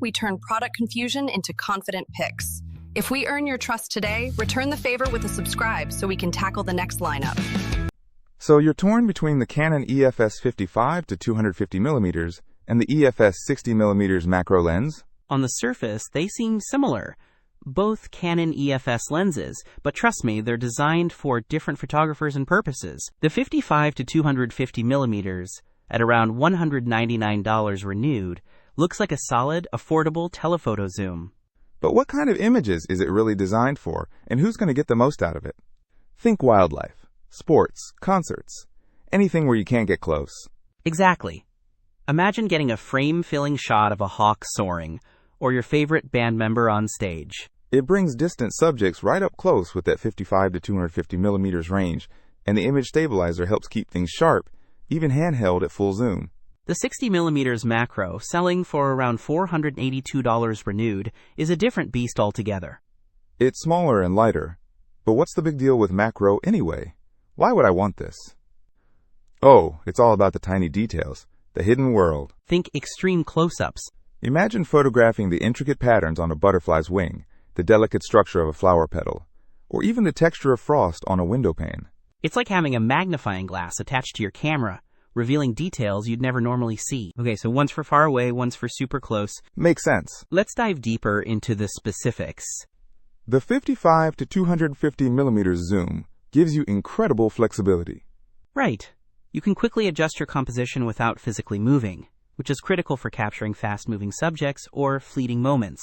we turn product confusion into confident picks. If we earn your trust today, return the favor with a subscribe so we can tackle the next lineup. So you're torn between the Canon EF-S 55 to 250 millimeters and the EF-S 60 millimeters macro lens? On the surface, they seem similar. Both Canon EF-S lenses, but trust me, they're designed for different photographers and purposes. The 55 to 250 millimeters, at around $199 renewed, looks like a solid, affordable telephoto zoom. But what kind of images is it really designed for, and who's going to get the most out of it? Think wildlife, sports, concerts, anything where you can't get close. Exactly. Imagine getting a frame-filling shot of a hawk soaring, or your favorite band member on stage. It brings distant subjects right up close with that 55 to 250 millimeters range, and the image stabilizer helps keep things sharp, even handheld at full zoom. The 60 millimeters macro, selling for around $482 renewed, is a different beast altogether. It's smaller and lighter. But what's the big deal with macro anyway? Why would I want this? Oh, it's all about the tiny details, the hidden world. Think extreme close-ups. Imagine photographing the intricate patterns on a butterfly's wing, the delicate structure of a flower petal, or even the texture of frost on a window pane. It's like having a magnifying glass attached to your camera, revealing details you'd never normally see. Okay, so one's for far away, one's for super close. Makes sense. Let's dive deeper into the specifics. The 55 to 250 millimeters zoom gives you incredible flexibility. Right. You can quickly adjust your composition without physically moving, which is critical for capturing fast-moving subjects or fleeting moments.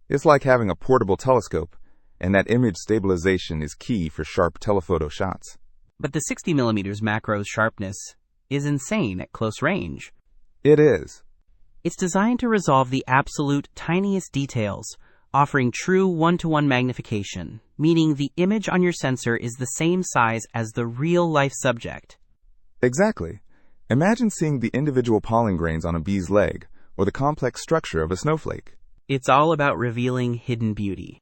It's like having a portable telescope, and that image stabilization is key for sharp telephoto shots. But the 60 millimeters macro's sharpness is insane at close range. It is. It's designed to resolve the absolute tiniest details, offering true one-to-one magnification, meaning the image on your sensor is the same size as the real-life subject. Exactly. Imagine seeing the individual pollen grains on a bee's leg, or the complex structure of a snowflake. It's all about revealing hidden beauty.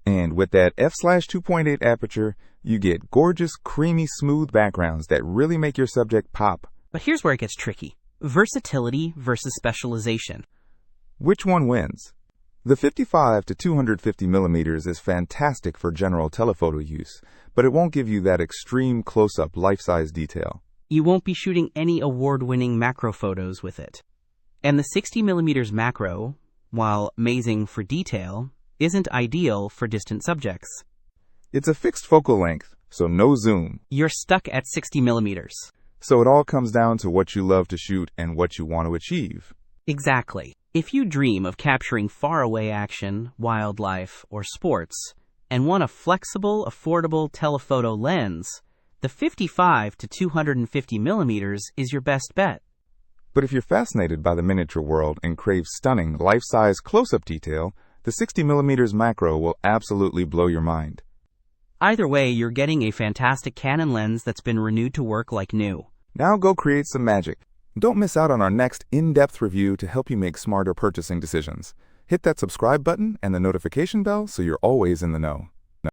And with that f/2.8 aperture, you get gorgeous, creamy, smooth backgrounds that really make your subject pop. But here's where it gets tricky. Versatility versus specialization. Which one wins? The 55 to 250 millimeters is fantastic for general telephoto use, but it won't give you that extreme close-up life-size detail. You won't be shooting any award-winning macro photos with it. And the 60 millimeters macro, while amazing for detail, isn't ideal for distant subjects. It's a fixed focal length, so no zoom. You're stuck at 60 millimeters. So it all comes down to what you love to shoot and what you want to achieve. Exactly. If you dream of capturing faraway action, wildlife, or sports, and want a flexible, affordable telephoto lens, the 55 to 250 millimeters is your best bet. But if you're fascinated by the miniature world and crave stunning, life-size close-up detail, the 60 millimeters macro will absolutely blow your mind. Either way, you're getting a fantastic Canon lens that's been renewed to work like new. Now go create some magic. Don't miss out on our next in-depth review to help you make smarter purchasing decisions. Hit that subscribe button and the notification bell so you're always in the know.